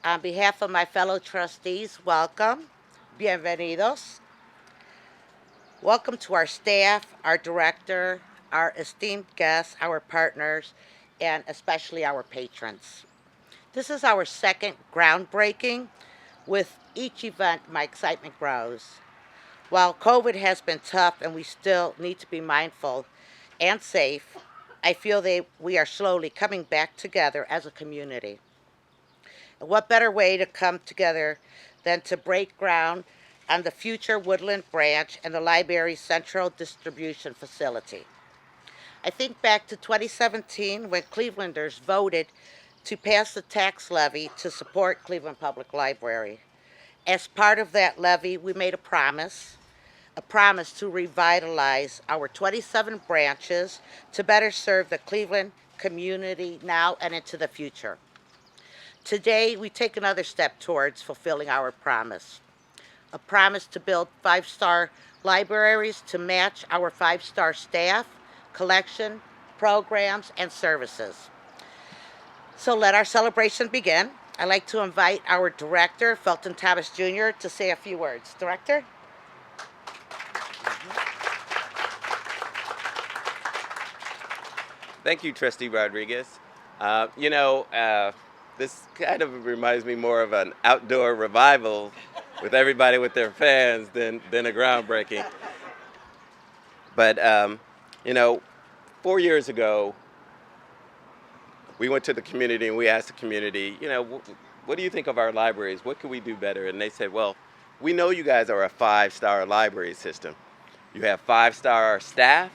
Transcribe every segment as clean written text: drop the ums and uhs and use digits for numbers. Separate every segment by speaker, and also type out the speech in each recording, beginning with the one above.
Speaker 1: On behalf of my fellow trustees, welcome. Bienvenidos. Welcome to our staff, our director, our esteemed guests, our partners, and especially our patrons. This is our second groundbreaking. With each event, my excitement grows. While COVID has been tough and we still need to be mindful and safe, I feel that we are slowly coming back together as a community. And what better way to come together than to break ground on the future Woodland branch and the library's central distribution facility? I think back to 2017 when Clevelanders voted to pass the tax levy to support Cleveland Public Library. As part of that levy, we made a promise to revitalize our 27 branches to better serve the Cleveland community now and into the future. Today, we take another step towards fulfilling our promise, a promise to build five-star libraries to match our five-star staff, collection, programs, and services. So let our celebration begin. I'd like to invite our director, Felton Thomas Jr., to say a few words. Director?
Speaker 2: Thank you, Trustee Rodriguez. This kind of reminds me more of an outdoor revival with everybody with their fans than a groundbreaking. But, you know, 4 years ago, we went to the community and we asked the community, what do you think of our libraries? What can we do better? And they said, well, we know you guys are a five-star library system. You have five-star staff,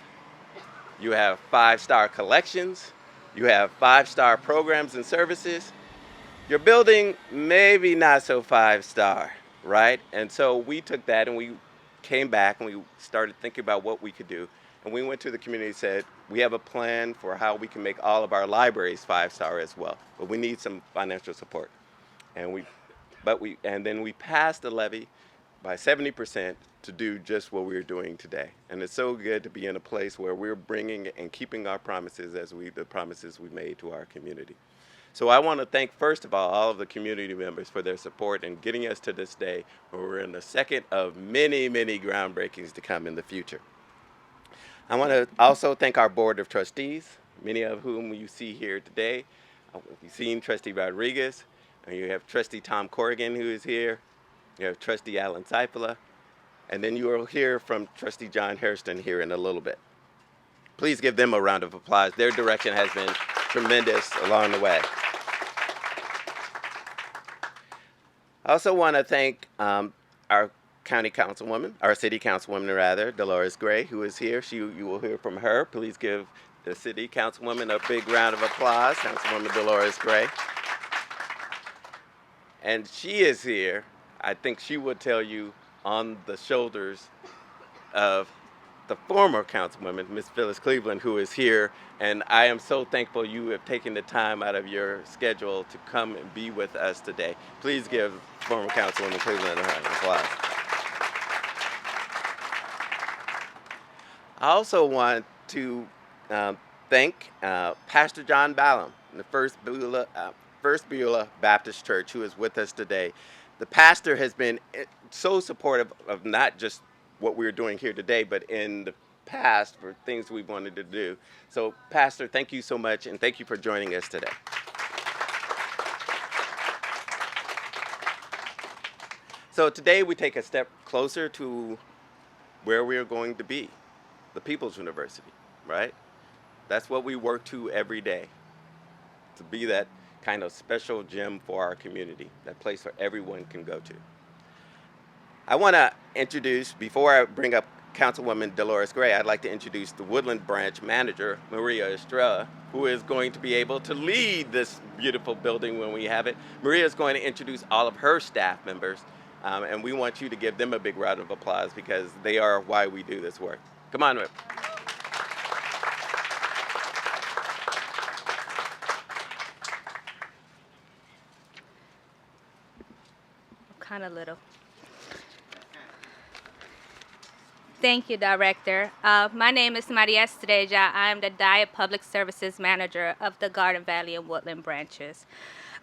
Speaker 2: you have five-star collections, you have five-star programs and services. Your building, maybe not so five-star, right? And so we took that and we came back and we started thinking about what we could do. And we went to the community and said, we have a plan for how we can make all of our libraries five-star as well. But we need some financial support. And then we passed the levy by 70% to do just what we're doing today. And it's so good to be in a place where we're bringing and keeping our promises the promises we made to our community. So I want to thank, first of all of the community members for their support in getting us to this day where we're in the second of many, many groundbreakings to come in the future. I want to also thank our board of trustees, many of whom you see here today. You've seen Trustee Rodriguez, and you have Trustee Tom Corrigan who is here. You have Trustee Alan Seifela, and then you will hear from Trustee John Hairston here in a little bit. Please give them a round of applause. Their direction has been tremendous along the way. I also want to thank our county councilwoman, our city councilwoman rather, Dolores Gray, who is here. You will hear from her. Please give the city councilwoman a big round of applause, Councilwoman Dolores Gray. And she is here. I think she would tell you on the shoulders of the former councilwoman, Ms. Phyllis Cleveland, who is here. And I am so thankful you have taken the time out of your schedule to come and be with us today. Please give former councilwoman Cleveland a round of applause. I also want to thank Pastor John Ballum, the First Beulah Baptist Church, who is with us today. The pastor has been so supportive of not just what we're doing here today, but in the past for things we wanted to do. So, Pastor, thank you so much, and thank you for joining us today. So today we take a step closer to where we are going to be, the People's University, right? That's what we work to every day, to be that kind of special gem for our community, that place where everyone can go to. I want to introduce, before I bring up Councilwoman Dolores Gray, I'd like to introduce the Woodland Branch Manager, Maria Estrella, who is going to be able to lead this beautiful building when we have it. Maria is going to introduce all of her staff members, and we want you to give them a big round of applause because they are why we do this work. Come on, Rip.
Speaker 3: Kind of little. Thank you, Director. My name is Maria Estrella. I am the Diet Public Services Manager of the Garden Valley and Woodland branches.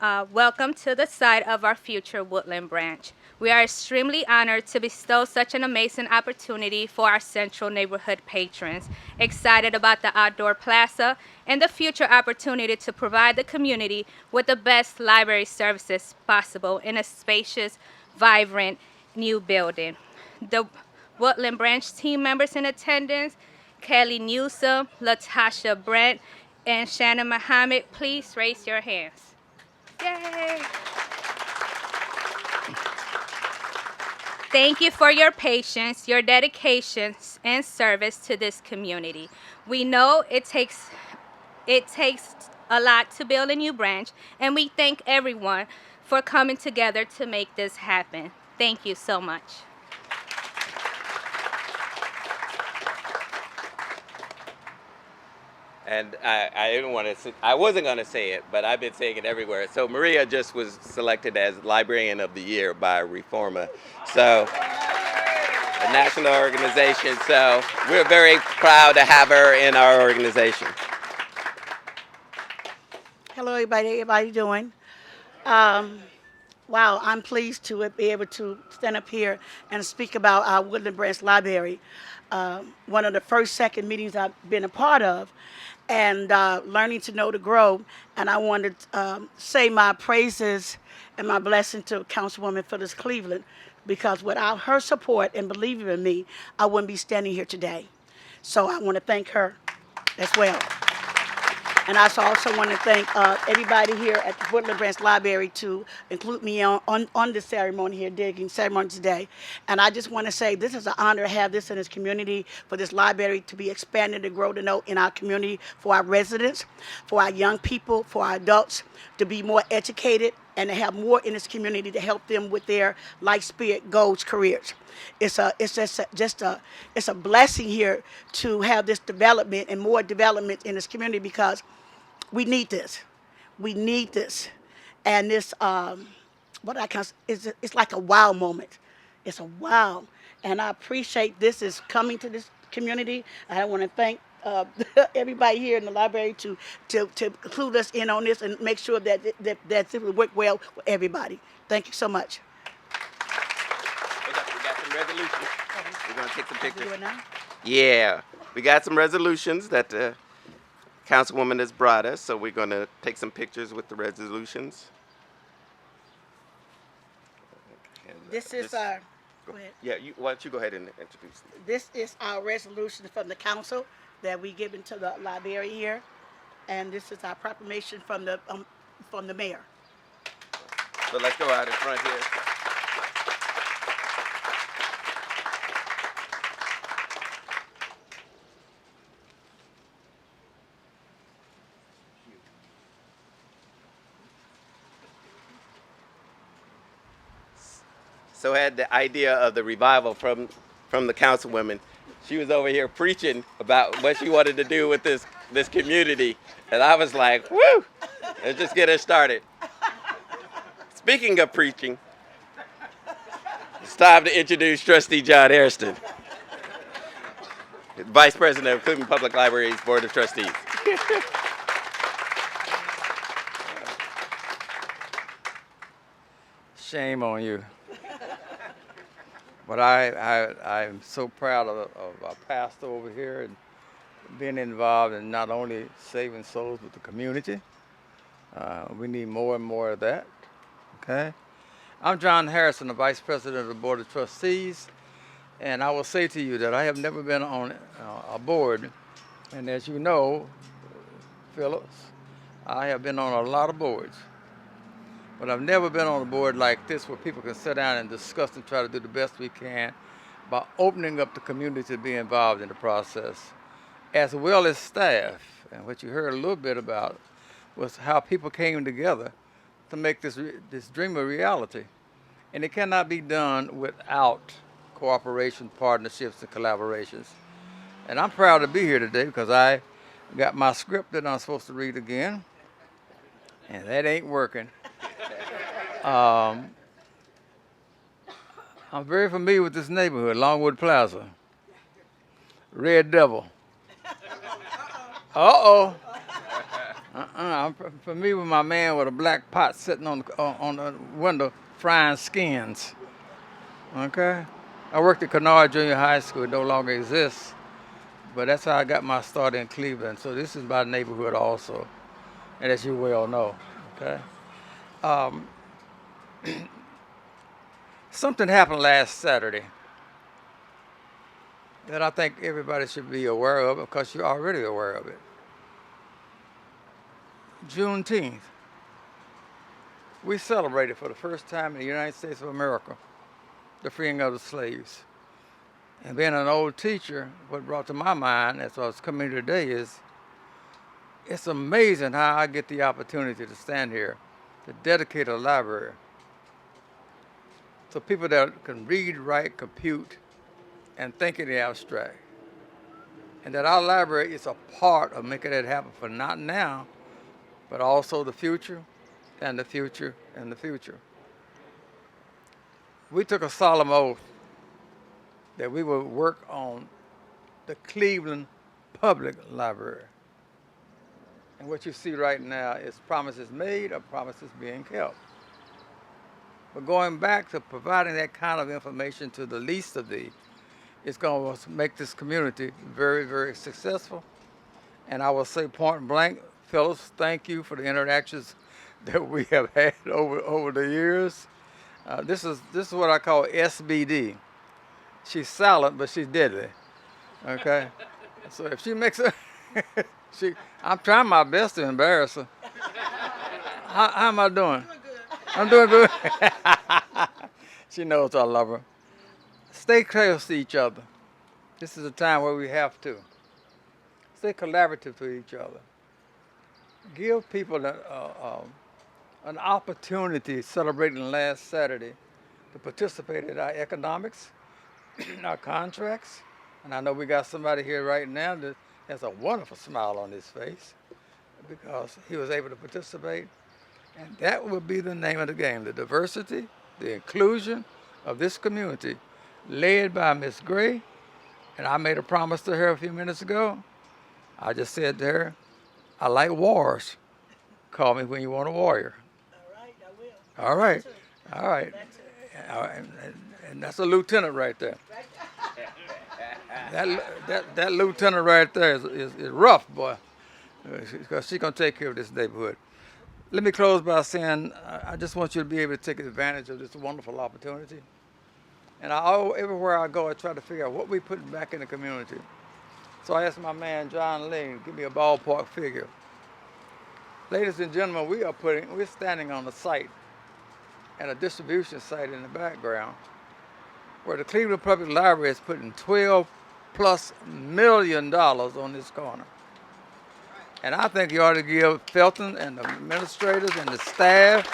Speaker 3: welcome to the site of our future Woodland branch. We are extremely honored to bestow such an amazing opportunity for our central neighborhood patrons, excited about the outdoor plaza and the future opportunity to provide the community with the best library services possible in a spacious, vibrant new building. The Woodland branch team members in attendance, Kelly Newsom, Latasha Brent, and Shannon Muhammad, please raise your hands. Yay! Thank you for your patience, your dedication, and service to this community. We know it takes a lot to build a new branch, and we thank everyone for coming together to make this happen. Thank you so much.
Speaker 2: And I didn't want to. I wasn't going to say it, but I've been saying it everywhere. So Maria just was selected as Librarian of the Year by Reforma, so a national organization. So we're very proud to have her in our organization.
Speaker 4: Hello, everybody. Everybody doing? Wow, I'm pleased to be able to stand up here and speak about our Woodland Branch Library. One of the first, second meetings I've been a part of, and learning to know to grow. And I wanted to say my praises and my blessing to Councilwoman Phyllis Cleveland, because without her support and believing in me, I wouldn't be standing here today. So I want to thank her as well. And I also want to thank everybody here at the Woodland Branch Library to include me on this ceremony here, digging ceremony today. And I just want to say this is an honor to have this in this community, for this library to be expanded and grow to know in our community, for our residents, for our young people, for our adults, to be more educated and to have more in this community to help them with their life, spirit, goals, careers. It's a blessing here to have this development and more development in this community, because we need this. We need this. And this, what I can, it's like a wow moment. It's a wow. And I appreciate this is coming to this community. I want to thank everybody here in the library to include us in on this and make sure that it will work well for everybody. Thank you so much.
Speaker 2: We got some resolutions. We're going to take some
Speaker 4: Do
Speaker 2: pictures.
Speaker 4: it now?
Speaker 2: Yeah, we got some resolutions that the Councilwoman has brought us, so we're going to take some pictures with the resolutions.
Speaker 4: This is our, go ahead.
Speaker 2: Yeah, why don't you go ahead and introduce them.
Speaker 4: This is our resolution from the council that we given to the library here, and this is our proclamation from the mayor.
Speaker 2: So let's go out in front here. So I had the idea of the revival from the councilwoman. She was over here preaching about what she wanted to do with this community, and I was like, "Woo! Let's just get her started." Speaking of preaching, it's time to introduce Trustee John Hairston, Vice President of Cleveland Public Library's Board of Trustees.
Speaker 5: Shame on you. But I'm so proud of our pastor over here and being involved in not only saving souls but the community. We need more and more of that. Okay. I'm John Harrison, the Vice President of the Board of Trustees, and I will say to you that I have never been on a board, and as you know, Phillips, I have been on a lot of boards. But I've never been on a board like this where people can sit down and discuss and try to do the best we can by opening up the community to be involved in the process, as well as staff. And what you heard a little bit about was how people came together to make this dream a reality. And it cannot be done without cooperation, partnerships, and collaborations. And I'm proud to be here today because I got my script that I'm supposed to read again, and that ain't working. I'm very familiar with this neighborhood, Longwood Plaza. Red Devil. Uh-oh. For me, with my man with a black pot sitting on the window frying skins. Okay? I worked at Kennard Junior High School. It no longer exists. But that's how I got my start in Cleveland. So this is my neighborhood also. And as you well know. Okay? Um, something happened last Saturday that I think everybody should be aware of because you're already aware of it. Juneteenth. We celebrated for the first time in the United States of America the freeing of the slaves. And being an old teacher, what brought to my mind as I was coming here today is it's amazing how I get the opportunity to stand here to dedicate a library to people that can read, write, compute, and think in the abstract. And that our library is a part of making that happen for not now, but also the future and the future and the future. We took a solemn oath that we would work on the Cleveland Public Library. And what you see right now is promises made or promises being kept. But going back to providing that kind of information to the least of these, it's going to make this community very, very successful. And I will say point blank, Phyllis, thank you for the interactions that we have had over the years. This is what I call SBD. She's silent, but she's deadly. Okay? So if she makes it, I'm trying my best to embarrass her. How am I doing? I'm doing good. She knows I love her. Stay close to each other. This is a time where we have to. Stay collaborative to each other. Give people an opportunity celebrating last Saturday to participate in our economics, our contracts. And I know we got somebody here right now that has a wonderful smile on his face because he was able to participate. And that will be the name of the game, the diversity, the inclusion of this community, led by Miss Gray. And I made a promise to her a few minutes ago. I just said to her, I like wars. Call me when you want a warrior.
Speaker 4: All right, I will.
Speaker 5: All right. All right. All right. And that's a lieutenant right there. That lieutenant right there is rough, boy, because she's going to take care of this neighborhood. Let me close by saying I just want you to be able to take advantage of this wonderful opportunity. And everywhere I go, I try to figure out what we put back in the community. So I asked my man, John Lane, give me a ballpark figure. Ladies and gentlemen, we're standing on a site and a distribution site in the background where the Cleveland Public Library is putting $12+ million on this corner. And I think you ought to give Felton and the administrators and the staff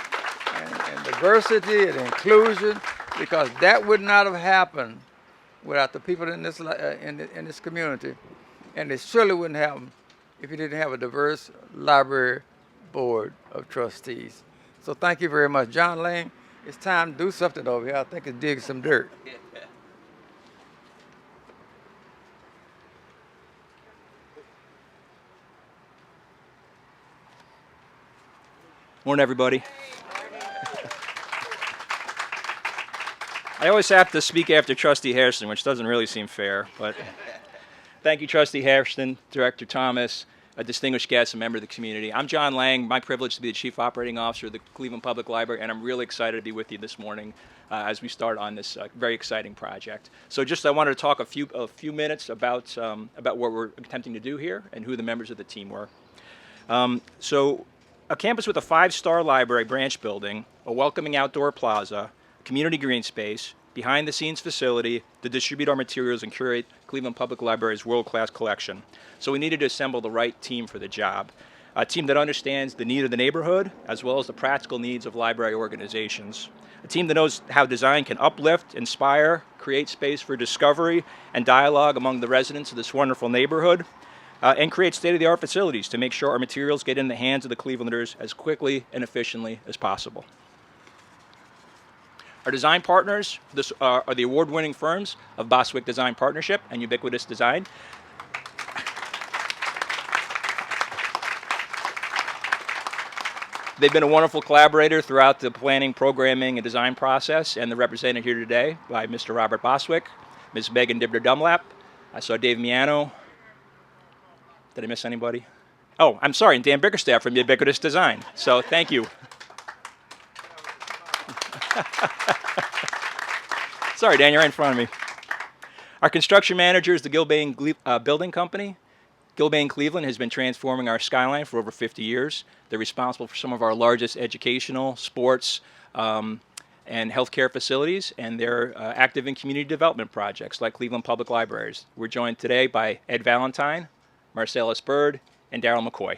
Speaker 5: and diversity and inclusion, because that would not have happened without the people in this community. And it surely wouldn't happen if you didn't have a diverse library board of trustees. So thank you very much. John Lane, it's time to do something over here. I think it's digging some dirt.
Speaker 6: Morning, everybody. I always have to speak after Trustee Hairston, which doesn't really seem fair, but thank you, Trustee Hairston, Director Thomas, a distinguished guest, a member of the community. I'm John Lang. My privilege to be the Chief Operating Officer of the Cleveland Public Library, and I'm really excited to be with you this morning as we start on this very exciting project. So I wanted to talk a few minutes about what we're attempting to do here and who the members of the team were. A campus with a 5-star library branch building, a welcoming outdoor plaza, community green space, behind-the-scenes facility to distribute our materials and curate Cleveland Public Library's world-class collection. So we needed to assemble the right team for the job. A team that understands the need of the neighborhood as well as the practical needs of library organizations. A team that knows how design can uplift, inspire, create space for discovery and dialogue among the residents of this wonderful neighborhood. And create state-of-the-art facilities to make sure our materials get in the hands of the Clevelanders as quickly and efficiently as possible. Our design partners are the award-winning firms of Boswick Design Partnership and Ubiquitous Design. They've been a wonderful collaborator throughout the planning, programming, and design process, and they're represented here today by Mr. Robert Boswick, Ms. Megan Dibner-Dunlap. I saw Dave Miano. Did I miss anybody? Oh, I'm sorry, and Dan Bickerstaff from Ubiquitous Design. So thank you. Sorry, Dan, you're right in front of me. Our construction manager is the Gilbane Building Company. Gilbane Cleveland has been transforming our skyline for over 50 years. They're responsible for some of our largest educational, sports, and healthcare facilities, and they're active in community development projects like Cleveland Public Libraries. We're joined today by Ed Valentine, Marcellus Bird, and Daryl McCoy.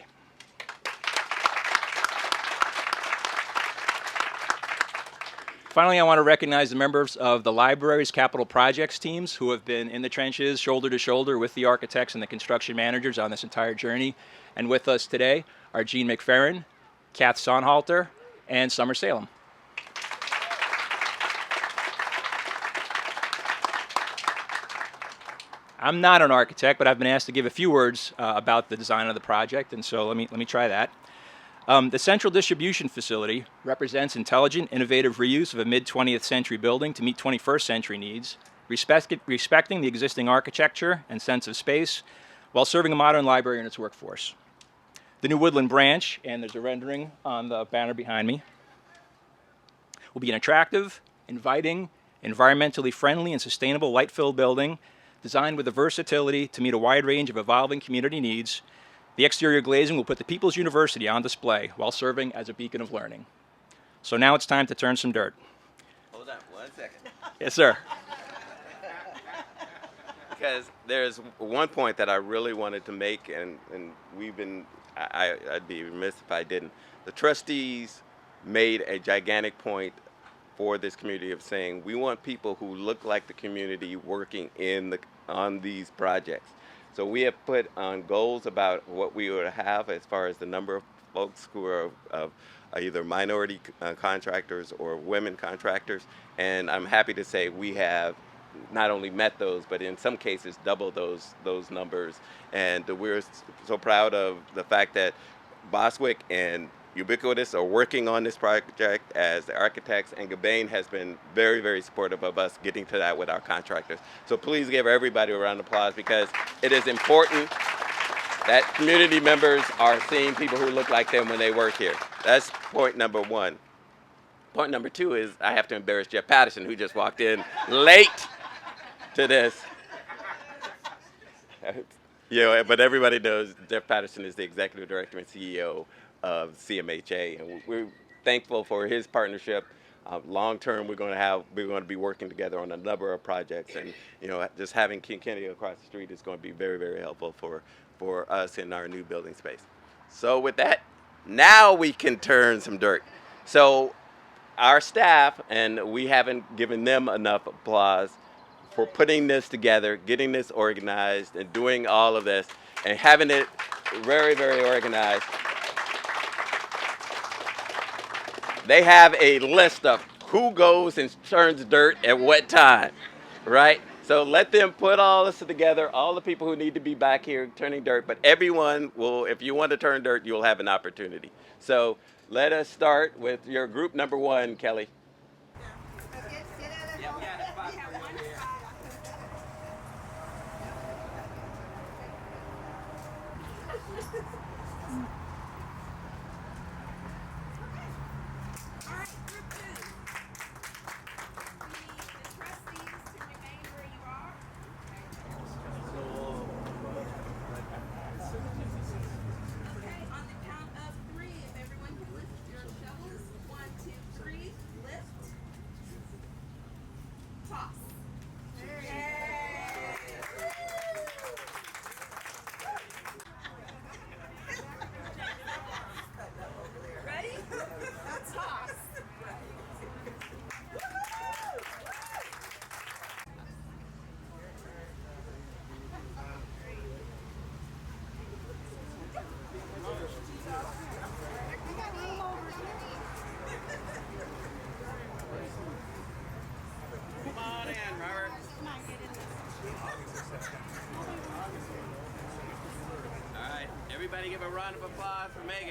Speaker 6: Finally, I want to recognize the members of the library's capital projects teams who have been in the trenches, shoulder to shoulder with the architects and the construction managers on this entire journey. And with us today are Gene McFerrin, Kath Sonhalter, and Summer Salem. I'm not an architect, but I've been asked to give a few words about the design of the project, and so let me try that. The Central Distribution Facility represents intelligent, innovative reuse of a mid-20th century building to meet 21st century needs, respecting the existing architecture and sense of space, while serving a modern library and its workforce. The new Woodland branch, and there's a rendering on the banner behind me, will be an attractive, inviting, environmentally friendly, and sustainable light-filled building designed with the versatility to meet a wide range of evolving community needs. The exterior glazing will put the People's University on display while serving as a beacon of learning. So now it's time to turn some dirt.
Speaker 2: Hold on 1 second.
Speaker 6: Yes, sir.
Speaker 2: Because there's one point that I really wanted to make, and we've been, I'd be remiss if I didn't. The trustees made a gigantic point for this community of saying we want people who look like the community working on these projects. So we have put on goals about what we would have as far as the number of folks who are either minority contractors or women contractors, and I'm happy to say we have not only met those, but in some cases double those numbers. And we're so proud of the fact that Boswick and Ubiquitous are working on this project as the architects, and Gilbane has been very, very supportive of us getting to that with our contractors. So please give everybody a round of applause, because it is important that community members are seeing people who look like them when they work here. That's point number one. Point number two is I have to embarrass Jeff Patterson, who just walked in late to this. But everybody knows Jeff Patterson is the executive director and CEO of CMHA, and we're thankful for his partnership. Long term, we're going to be working together on a number of projects, and just having King Kennedy across the street is going to be very, very helpful for us in our new building space. So with that, now we can turn some dirt. So our staff, and we haven't given them enough applause for putting this together, getting this organized, and doing all of this, and having it very, very organized. They have a list of who goes and turns dirt at what time, right? So let them put all this together, all the people who need to be back here turning dirt, but everyone will, if you want to turn dirt, you'll have an opportunity. So let us start with your group number one, Kelly. Everybody give a round of applause for Megan.